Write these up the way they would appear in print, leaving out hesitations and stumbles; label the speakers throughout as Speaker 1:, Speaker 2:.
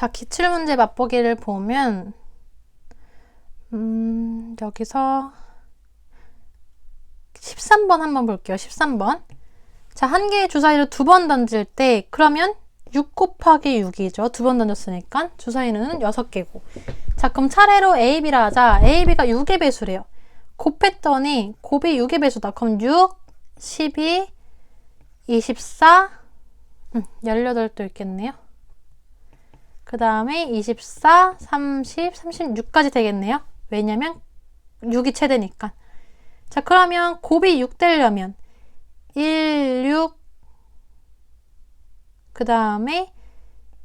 Speaker 1: 자, 기출문제 맛보기를 보면 여기서 13번 한번 볼게요. 13번. 자, 한 개의 주사위를 2번 던질 때 그러면 6 곱하기 6이죠. 2번 던졌으니까 주사위는 6개고. 자, 그럼 차례로 A, B라 하자. A, B가 6의 배수래요. 곱했더니 곱이 6의 배수다. 그럼 6, 12, 24, 18도 있겠네요. 그 다음에 24, 30, 36까지 되겠네요. 왜냐면 6이 최대니까. 자, 그러면 곱이 6 되려면 1, 6, 그 다음에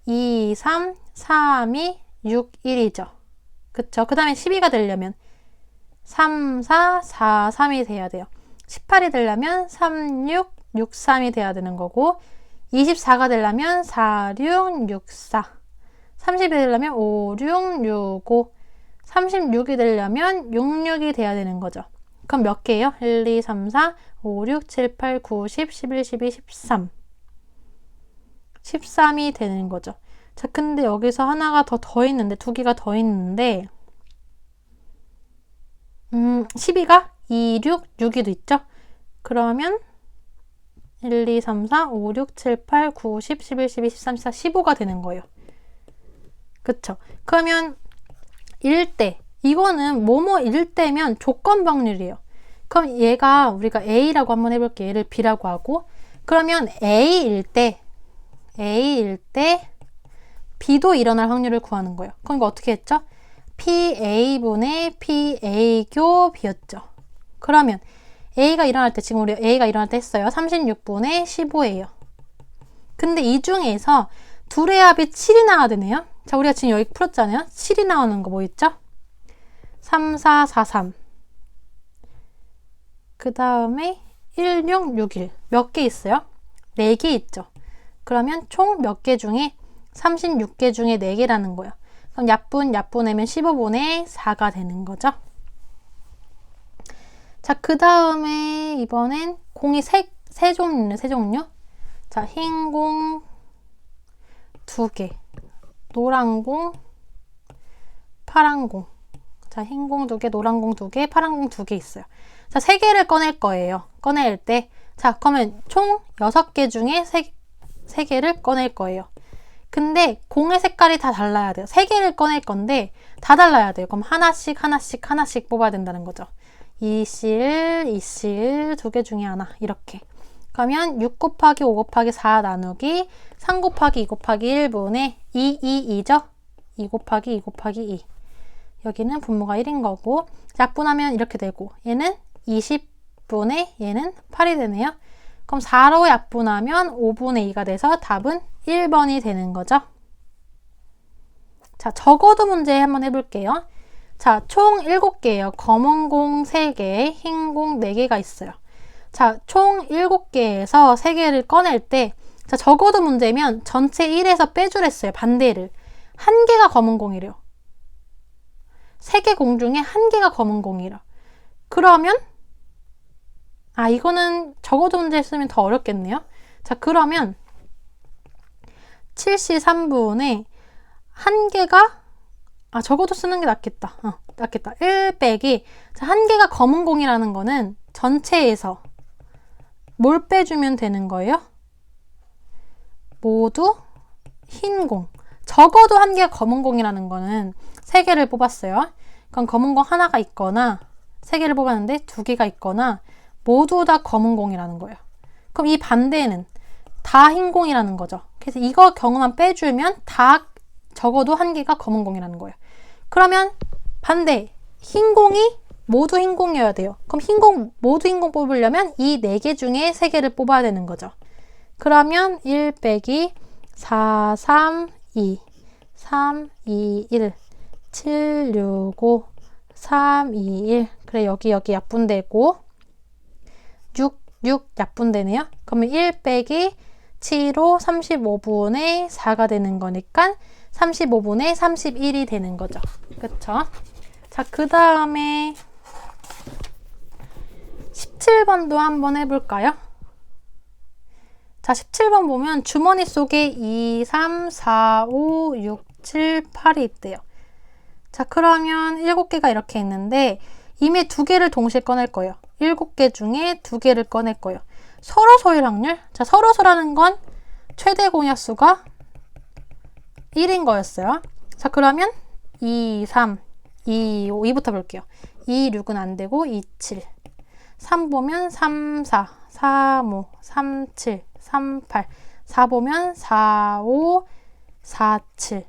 Speaker 1: 2, 3, 3, 2, 6, 1이죠. 그쵸? 그 다음에 12가 되려면 3, 4, 4, 3이 돼야 돼요. 18이 되려면 3, 6, 6, 3이 돼야 되는 거고 24가 되려면 4, 6, 6, 4 30이 되려면 5, 6, 6, 5 36이 되려면 6, 6이 돼야 되는 거죠. 그럼 몇 개예요? 1, 2, 3, 4, 5, 6, 7, 8, 9, 10, 11, 12, 13 13이 되는 거죠. 자, 근데 여기서 하나가 더 있는데 2개가 더 있는데 12가 2, 6, 6이도 있죠? 그러면 1, 2, 3, 4, 5, 6, 7, 8, 9, 10, 11, 12, 13, 14, 15가 되는 거예요. 그쵸? 그러면 1대 이거는 뭐뭐 1대면 조건방률이에요. 그럼 얘가 우리가 A라고 한번 해볼게요. 얘를 B라고 하고 그러면 A일 때 B도 일어날 확률을 구하는 거예요. 그럼 이거 어떻게 했죠? PA분의 PA교 B였죠. 그러면 A가 일어날 때 지금 우리 A가 일어날 때 했어요. 36분의 15예요. 근데 이 중에서 둘의 합이 7이 나와야 되네요. 자, 우리가 지금 여기 풀었잖아요. 7이 나오는 거 뭐 있죠? 3, 4, 4, 3. 그 다음에 1, 6, 6, 1. 몇 개 있어요? 4개 있죠. 그러면 총 몇 개 중에 36개 중에 4개라는 거예요. 그럼 약분하면 15분의 4가 되는 거죠. 자, 그 다음에 이번엔 공이 세 종류네, 세 종류. 자, 흰 공 2개, 노란 공, 파란 공. 자, 흰 공 2개, 노란 공 2개, 파란 공 2개 있어요. 자, 3개를 꺼낼 거예요. 꺼낼 때. 자, 그러면 총 6개 중에 3개를 꺼낼 거예요. 근데 공의 색깔이 다 달라야 돼요. 3개를 꺼낼 건데 다 달라야 돼요. 그럼 하나씩 뽑아야 된다는 거죠. 이실 2개 중에 하나 이렇게. 그러면 6 곱하기 5 곱하기 4 나누기 3 곱하기 2 곱하기 1분의 2죠? 2 곱하기 2 곱하기 2. 여기는 분모가 1인 거고 약분하면 이렇게 되고 얘는 20분의 얘는 8이 되네요. 그럼 4로 약분하면 5분의 2가 돼서 답은 1번이 되는 거죠. 자, 적어도 문제 한번 해볼게요. 자, 총 7개예요. 검은 공 3개, 흰 공 4개가 있어요. 자, 총 7개에서 3개를 꺼낼 때 자, 적어도 문제면 전체 1에서 빼주랬어요. 반대를. 1개가 검은 공이래요. 3개 공 중에 1개가 검은 공이라. 그러면 이거는 적어도 문제 했으면 더 어렵겠네요. 자, 그러면 73분의 1개가 적어도 쓰는 게 낫겠다. 낫겠다. 1 빼기 자, 1개가 검은 공이라는 거는 전체에서 뭘 빼주면 되는 거예요? 모두 흰 공. 적어도 1개가 검은 공이라는 거는 3개를 뽑았어요. 그럼 검은 공 하나가 있거나 3개를 뽑았는데 2개가 있거나 모두 다 검은 공이라는 거예요. 그럼 이 반대는 다 흰 공이라는 거죠. 그래서 이거 경우만 빼주면 다 적어도 1개가 검은 공이라는 거예요. 그러면 반대 흰 공이 모두 흰 공이어야 돼요. 그럼 흰 공 모두 흰 공 뽑으려면 이 4개 중에 3개를 뽑아야 되는 거죠. 그러면 1 빼기 4, 3, 2, 3, 2, 1, 7, 6, 5, 3, 2, 1. 그래, 여기 약분되고 6 약분되네요. 그러면 1 빼기 7로 35분의 4가 되는 거니까 35분의 31이 되는 거죠. 그쵸? 자, 그 다음에 17번도 한번 해볼까요? 자, 17번 보면 주머니 속에 2, 3, 4, 5, 6, 7, 8이 있대요. 자, 그러면 7개가 이렇게 있는데 이미 2개를 동시에 꺼낼 거예요. 7개 중에 2개를 꺼낼 거예요. 서로소일 확률. 자, 서로소라는 건 최대 공약수가 1인 거였어요. 자, 그러면 2, 3, 2, 5, 2부터 볼게요. 2, 6은 안 되고 2, 7. 3 보면 3, 4, 3, 5, 3, 7, 3, 8. 4 보면 4, 5, 4, 7.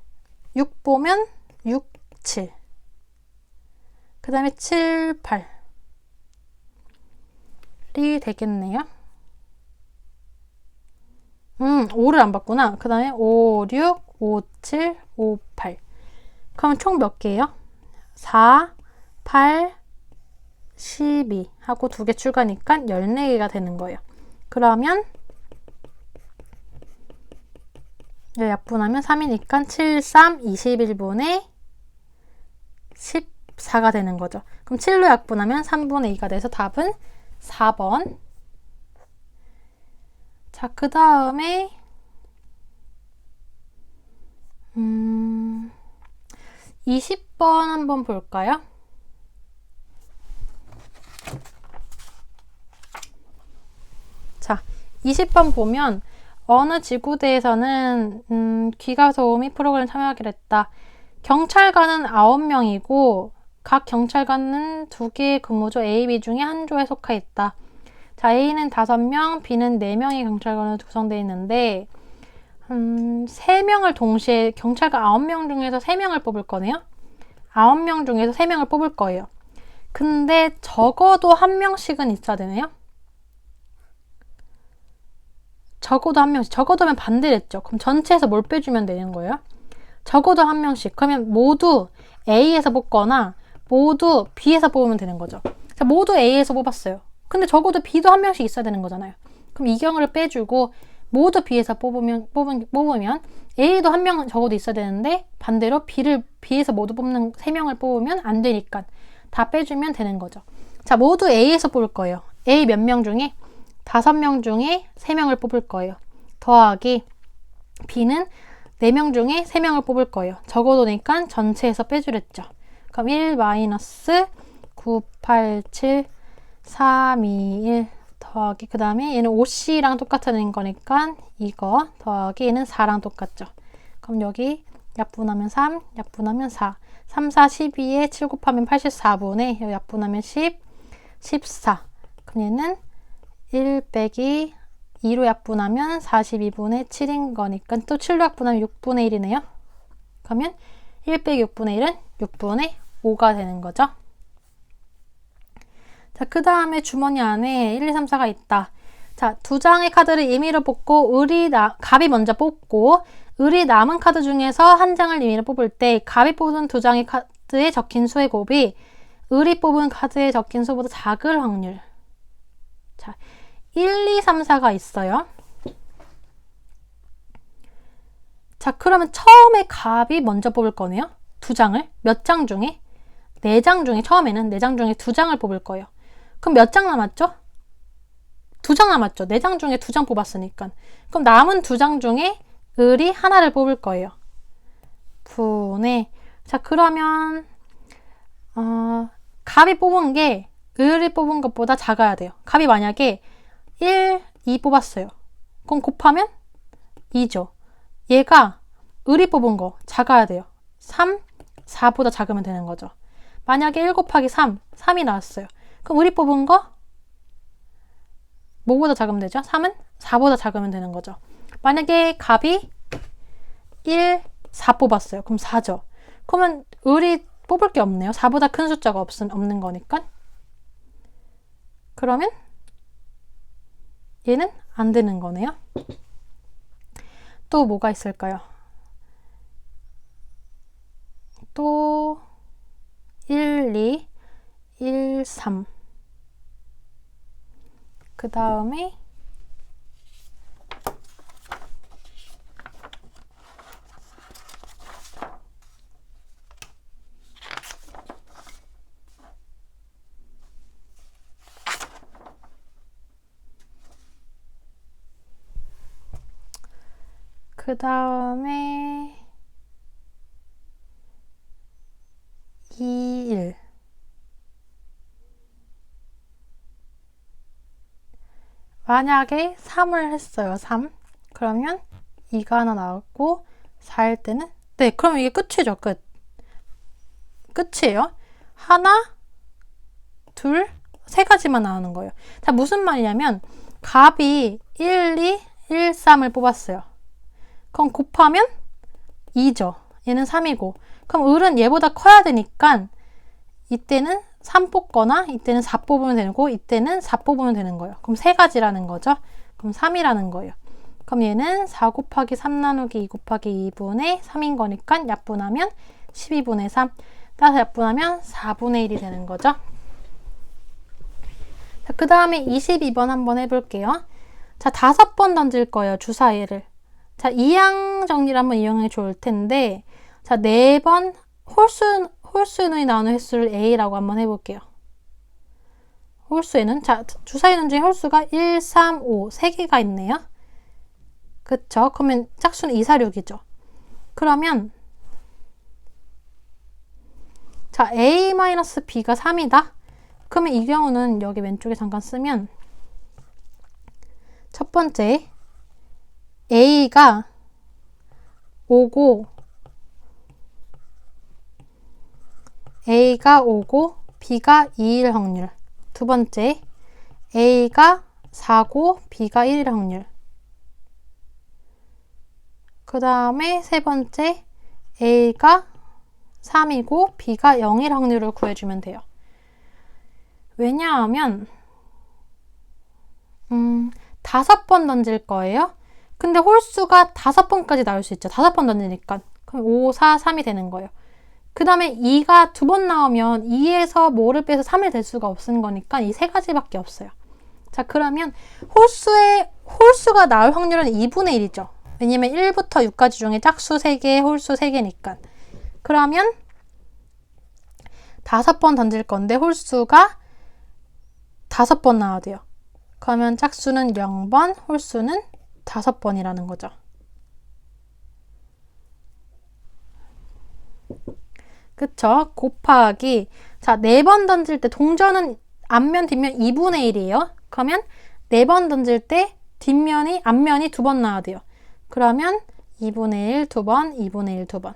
Speaker 1: 6 보면 6, 7. 그 다음에 7, 8이 되겠네요. 5를 안 봤구나. 그 다음에 5, 6, 5, 7, 5, 8. 그러면 총 몇 개예요? 4, 8, 12 하고 2개 추가니까 14개가 되는 거예요. 그러면 약분하면 3이니까 7, 3, 21분의 14가 되는 거죠. 그럼 7로 약분하면 3분의 2가 돼서 답은 4번. 자, 그 다음에 20번 한번 볼까요? 자, 20번 보면 어느 지구대에서는 귀가소음이 프로그램 참여하기로 했다. 경찰관은 9명이고 각 경찰관은 2개의 근무조 A, B 중에 한 조에 속하 있다. 자, A는 5명, B는 4명의 경찰관으로 구성되어 있는데 3명을 동시에 경찰관 9명 중에서 3명을 뽑을 거네요. 9명 중에서 3명을 뽑을 거예요. 근데 적어도 1명씩은 있어야 되네요. 적어도 1명씩. 적어도면 반대를 했죠. 그럼 전체에서 뭘 빼주면 되는 거예요? 적어도 1명씩. 그러면 모두 A에서 뽑거나 모두 B에서 뽑으면 되는 거죠. 자, 모두 A에서 뽑았어요. 근데 적어도 B도 1명씩 있어야 되는 거잖아요. 그럼 이 경우를 빼주고 모두 B에서 뽑으면 A도 1명은 적어도 있어야 되는데 반대로 B에서 모두 뽑는 3명을 뽑으면 안 되니까 다 빼주면 되는 거죠. 자, 모두 A에서 뽑을 거예요. A 몇 명 중에? 5명 중에 3명을 뽑을 거예요. 더하기 B는 4명 중에 3명을 뽑을 거예요. 적어도니까 전체에서 빼주랬죠. 그럼 1 마이너스 9, 8, 7, 3, 2, 1 더하기 그 다음에 얘는 5C랑 똑같은 거니까 이거 더하기 얘는 4랑 똑같죠. 그럼 여기 약분하면 3, 약분하면 4. 3, 4, 12에 7 곱하면 84분의 여기 약분하면 10, 14. 그럼 얘는 1 빼기 2로 약분하면 42분의 7인 거니까 또 7로 약분하면 6분의 1이네요. 그러면 1 빼기 6분의 1은 6분의 5가 되는 거죠. 자, 그 다음에 주머니 안에 1, 2, 3, 4가 있다. 자, 2장의 카드를 임의로 뽑고 갑이 먼저 뽑고 을이 남은 카드 중에서 한 장을 임의로 뽑을 때 갑이 뽑은 2장의 카드에 적힌 수의 곱이 을이 뽑은 카드에 적힌 수보다 작을 확률. 자, 1, 2, 3, 4가 있어요. 자, 그러면 처음에 갑이 먼저 뽑을 거네요. 2장을. 몇 장 중에? 4장 중에, 처음에는 4장 중에 2장을 뽑을 거예요. 그럼 몇 장 남았죠? 2장 남았죠. 4장 중에 2장 뽑았으니까. 그럼 남은 2장 중에 을이 하나를 뽑을 거예요. 분의. 자, 그러면 갑이 뽑은 게 을이 뽑은 것보다 작아야 돼요. 갑이 만약에 1, 2 뽑았어요. 그럼 곱하면 2죠. 얘가 을이 뽑은 거 작아야 돼요. 3, 4보다 작으면 되는 거죠. 만약에 1 곱하기 3, 3이 나왔어요. 그럼 을이 뽑은 거 뭐보다 작으면 되죠? 3은 4보다 작으면 되는 거죠. 만약에 갑이 1, 4 뽑았어요. 그럼 4죠. 그러면 을이 뽑을 게 없네요. 4보다 큰 숫자가 없는 거니까. 그러면 얘는 안 되는 거네요. 또 뭐가 있을까요? 또 1, 2, 1, 3. 그 다음에 그 다음에 2, 1. 만약에 3을 했어요. 3. 그러면 2가 하나 나왔고 4일 때는 네, 그럼 이게 끝이죠. 끝. 끝이에요. 하나, 둘, 세 가지만 나오는 거예요. 자, 무슨 말이냐면 갑이 1, 2, 1, 3을 뽑았어요. 그럼 곱하면 2죠. 얘는 3이고. 그럼 을은 얘보다 커야 되니까 이때는 3 뽑거나 이때는 4 뽑으면 되고 이때는 4 뽑으면 되는 거예요. 그럼 세 가지라는 거죠. 그럼 3이라는 거예요. 그럼 얘는 4 곱하기 3 나누기 2 곱하기 2분의 3인 거니까 약분하면 12분의 3. 따라서 약분하면 4분의 1이 되는 거죠. 자, 그 다음에 22번 한번 해볼게요. 자, 5번 던질 거예요. 주사위를. 자, 이항 정리를 한번 이용해 좋을 텐데, 자, 4번 홀수의 나오는 횟수를 A라고 한번 해볼게요. 홀수에는, 자, 주사위는 중에 홀수가 1, 3, 5, 3개가 있네요. 그쵸? 그러면 짝수는 2, 4, 6이죠. 그러면, 자, A-B가 3이다? 그러면 이 경우는 여기 왼쪽에 잠깐 쓰면, 첫 번째, A가 5고, B가 2일 확률. 두 번째, A가 4고 B가 1일 확률. 그 다음에 세 번째, A가 3이고 B가 0일 확률을 구해주면 돼요. 왜냐하면 5번 던질 거예요. 근데 홀수가 5번까지 나올 수 있죠. 5번 던지니까. 그럼 5, 4, 3이 되는 거예요. 그 다음에 2가 2번 나오면 2에서 뭐를 빼서 3이 될 수가 없는 거니까 이 세 가지밖에 없어요. 자, 그러면 홀수가 나올 확률은 2분의 1이죠. 왜냐면 1부터 6까지 중에 짝수 3개, 홀수 3개니까. 그러면 5번 던질 건데 홀수가 5번 나와야 돼요. 그러면 짝수는 0번, 홀수는 5번이라는 거죠. 그쵸? 곱하기. 자, 4번 던질 때 동전은 앞면, 뒷면 2분의 1이에요. 그러면 4번 던질 때 앞면이 2번 나와야 돼요. 그러면 2분의 1 2번, 2분의 1 2번.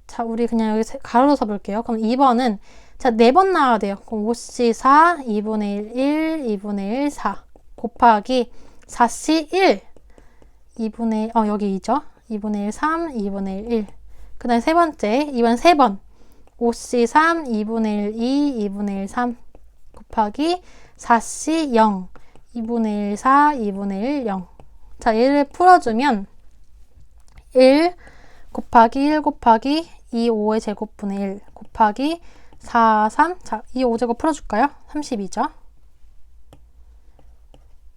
Speaker 1: 자, 우리 그냥 여기 가로로 써볼게요. 그럼 2번은, 자, 4번 나와야 돼요. 그럼 5C 4, 2분의 1, 1, 2분의 1, 4. 곱하기 4C 1, 2분의 1, 여기 2죠. 2분의 1, 3, 2분의 1, 1. 그 다음에 세 번째, 이번 3번. 5C 3, 2분의 1, 2, 2분의 1, 3. 곱하기 4C 0, 2분의 1, 4, 2분의 1, 0. 자, 얘를 풀어주면 1 곱하기 1 곱하기 2, 5의 제곱분의 1 곱하기 4, 3. 자, 2, 5제곱 풀어줄까요? 32죠.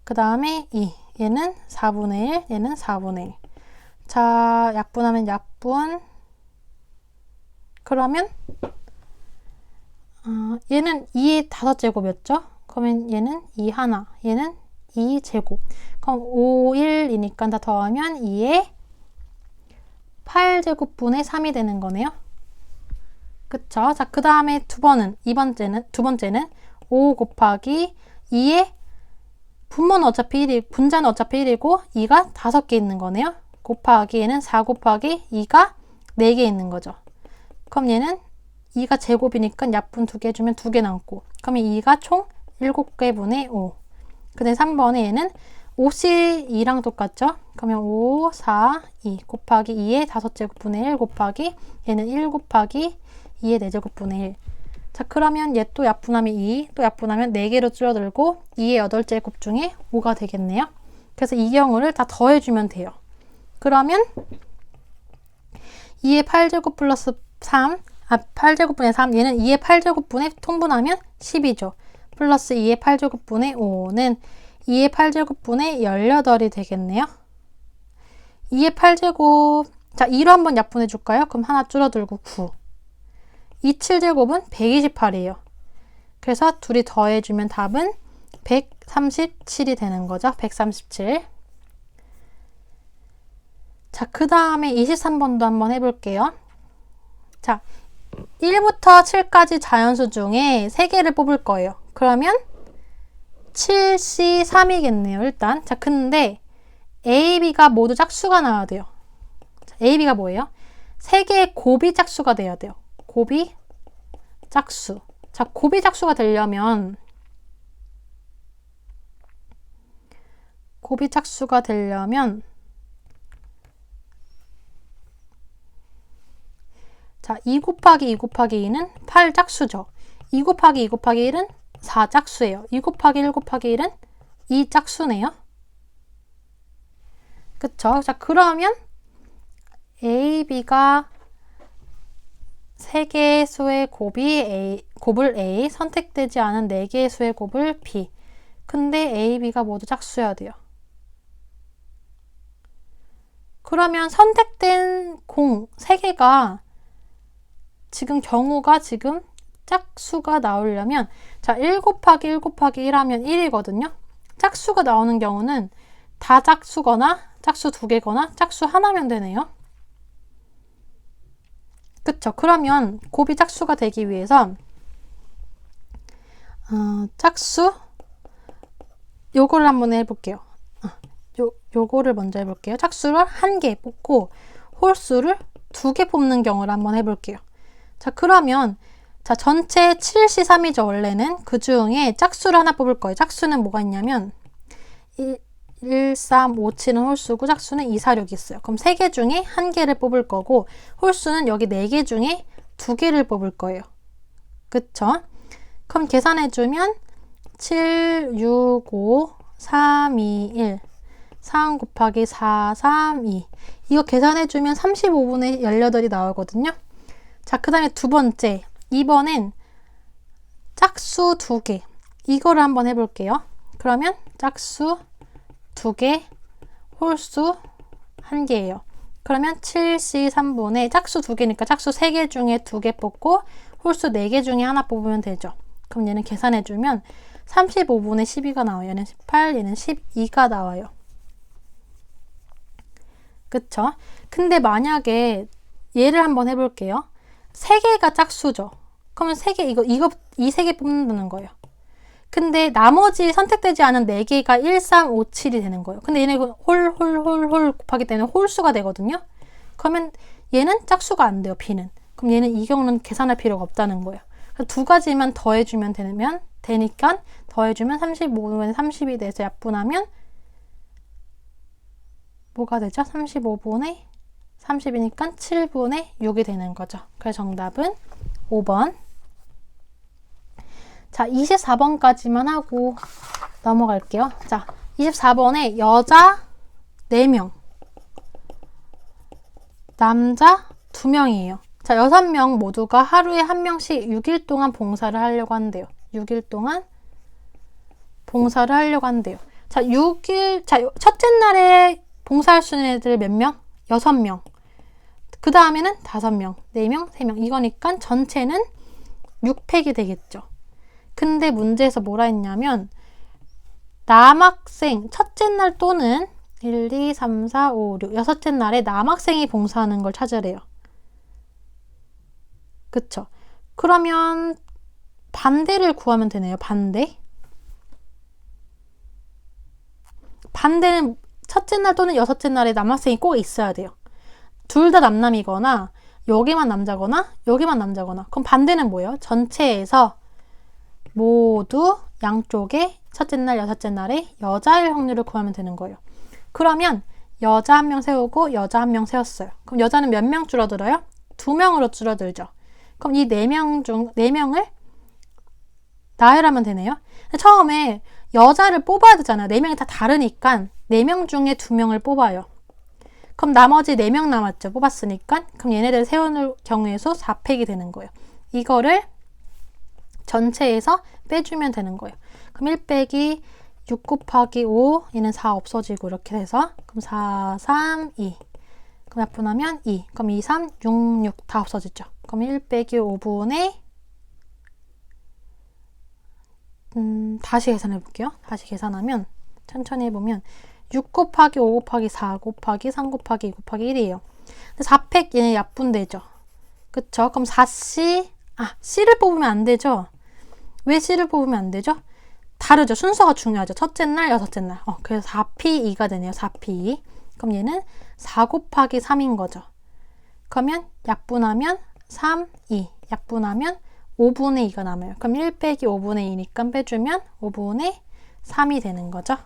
Speaker 1: 그 다음에 2. 얘는 4분의 1, 얘는 4분의 1. 자, 약분하면 약분. 그러면 얘는 2의 5제곱이었죠? 그러면 얘는 2 하나, 얘는 2제곱. 그럼 5, 1이니까 다 더하면 2의 8제곱분의 3이 되는 거네요. 그쵸? 자, 그 다음에 두 번째는 5 곱하기 2의 분자는 어차피 1이고 2가 5개 있는 거네요. 곱하기 얘는 4 곱하기 2가 4개 있는 거죠. 그럼 얘는 2가 제곱이니까 약분 2개 해주면 2개 남고, 그러면 2가 총 7개 분의 5. 그 다음에 3번에 얘는 5씨 2랑 똑같죠? 그러면 5, 4, 2 곱하기 2의 5제곱분의 1 곱하기 얘는 1 곱하기 2의 4제곱분의 1. 자, 그러면 얘 또 약분하면 2, 또 약분하면 4개로 줄어들고 2의 8제곱 중에 5가 되겠네요. 그래서 이 경우를 다 더해주면 돼요. 그러면 2의 8제곱 플러스 3, 8제곱분의 3, 얘는 2의 8제곱분의 통분하면 10이죠. 플러스 2의 8제곱분의 5는 2의 8제곱분의 18이 되겠네요. 2의 8제곱, 자, 2로 한번 약분해 줄까요? 그럼 하나 줄어들고 9. 2, 7제곱은 128이에요. 그래서 둘이 더해주면 답은 137이 되는 거죠. 137. 자, 그 다음에 23번도 한번 해볼게요. 자, 1부터 7까지 자연수 중에 3개를 뽑을 거예요. 그러면 7C3이겠네요, 일단. 자, 근데 A, B가 모두 짝수가 나와야 돼요. 자, A, B가 뭐예요? 3개의 곱이 짝수가 돼야 돼요. 곱이 짝수. 자, 곱이 짝수가 되려면 자, 2 곱하기 2 곱하기 2는 8 짝수죠. 2 곱하기 2 곱하기 1은 4 짝수예요. 2 곱하기 1 곱하기 1은 2 짝수네요. 그쵸? 자, 그러면 A, B가 3개의 수의 곱을 A, 선택되지 않은 4개의 수의 곱을 B. 근데 A, B가 모두 짝수여야 돼요. 그러면 선택된 공 3개가 경우가 짝수가 나오려면, 자, 1 곱하기 1 곱하기 1 하면 1이거든요. 짝수가 나오는 경우는 다 짝수거나 짝수 2개거나 짝수 하나면 되네요. 그쵸? 그러면 곱이 짝수가 되기 위해서 짝수 요거를 한번 해볼게요. 요거를 먼저 해볼게요. 짝수를 1개 뽑고 홀수를 2개 뽑는 경우를 한번 해볼게요. 자, 그러면 자, 전체 7C3이죠, 원래는. 그 중에 짝수를 하나 뽑을 거예요. 짝수는 뭐가 있냐면 1, 3, 5, 7은 홀수고 짝수는 2, 4, 6이 있어요. 그럼 3개 중에 1개를 뽑을 거고 홀수는 여기 4개 중에 2개를 뽑을 거예요. 그쵸? 그럼 계산해주면 7, 6, 5, 3, 2, 1 3 곱하기 4, 3, 2 이거 계산해주면 35분의 18이 나오거든요. 자, 그 다음에 두 번째 2번엔 짝수 2개 이거를 한번 해볼게요. 그러면 짝수 2개, 홀수 1개예요. 그러면 7C3분의 짝수 2개니까 짝수 3개 중에 2개 뽑고 홀수 4개 중에 하나 뽑으면 되죠. 그럼 얘는 계산해주면 35분의 12가 나와요. 얘는 18, 얘는 12가 나와요. 그쵸? 근데 만약에 얘를 한번 해볼게요. 3개가 짝수죠. 그러면 3개, 이 3개 뽑는다는 거예요. 근데 나머지 선택되지 않은 4개가 1, 3, 5, 7이 되는 거예요. 근데 얘네 홀 곱하기 때문에 홀수가 되거든요. 그러면 얘는 짝수가 안 돼요, B는. 그럼 얘는 이 경우는 계산할 필요가 없다는 거예요. 두 가지만 더해주면 되니까 더해주면 35분의 30이 돼서 약분하면 뭐가 되죠? 35분의 30이니까 7분의 6이 되는 거죠. 그래서 정답은 5번. 자, 24번까지만 하고 넘어갈게요. 자, 24번에 여자 4명, 남자 2명이에요. 자, 6명 모두가 하루에 1명씩 6일 동안 봉사를 하려고 한대요. 6일 동안 봉사를 하려고 한대요. 자, 6일, 자, 첫째 날에 봉사할 수 있는 애들 몇 명? 6명. 그 다음에는 5명, 4명, 3명. 이거니까 전체는 6팩이 되겠죠. 근데 문제에서 뭐라 했냐면 남학생 첫째 날 또는 1, 2, 3, 4, 5, 6 여섯째 날에 남학생이 봉사하는 걸 찾으래요. 그쵸? 그러면 반대를 구하면 되네요. 반대는 첫째 날 또는 여섯째 날에 남학생이 꼭 있어야 돼요. 둘 다 남남이거나 여기만 남자거나 여기만 남자거나. 그럼 반대는 뭐예요? 전체에서 모두 양쪽에 첫째 날, 여섯째 날에 여자일 확률을 구하면 되는 거예요. 그러면 여자 1명 세우고 여자 1명 세웠어요. 그럼 여자는 몇 명 줄어들어요? 2명으로 줄어들죠. 그럼 이 4명을 나열하면 되네요. 처음에 여자를 뽑아야 되잖아요. 4명이 다 다르니까 4명 중에 2명을 뽑아요. 그럼 나머지 4명 남았죠. 뽑았으니까. 그럼 얘네들 세우는 경우의 수 4팩이 되는 거예요. 이거를 전체에서 빼주면 되는 거예요. 그럼 1 빼기 6 곱하기 5 얘는 4 없어지고 이렇게 돼서 그럼 4, 3, 2 그럼 약분하면 2 그럼 2, 3, 6, 6 다 없어지죠. 그럼 1 빼기 5분의 다시 계산해 볼게요. 다시 계산하면 천천히 해보면 6 곱하기 5 곱하기 4 곱하기 3 곱하기 2 곱하기 1이에요. 4팩 얘네 약분되죠. 그쵸? 그럼 4C, C를 뽑으면 안 되죠? 왜 C를 뽑으면 안 되죠? 다르죠. 순서가 중요하죠. 첫째 날, 여섯째 날. 그래서 4P2가 되네요. 4P2. 그럼 얘는 4 곱하기 3인 거죠. 그러면 약분하면 3, 2. 약분하면 5분의 2가 남아요. 그럼 1 빼기 5분의 2니까 빼주면 5분의 3이 되는 거죠.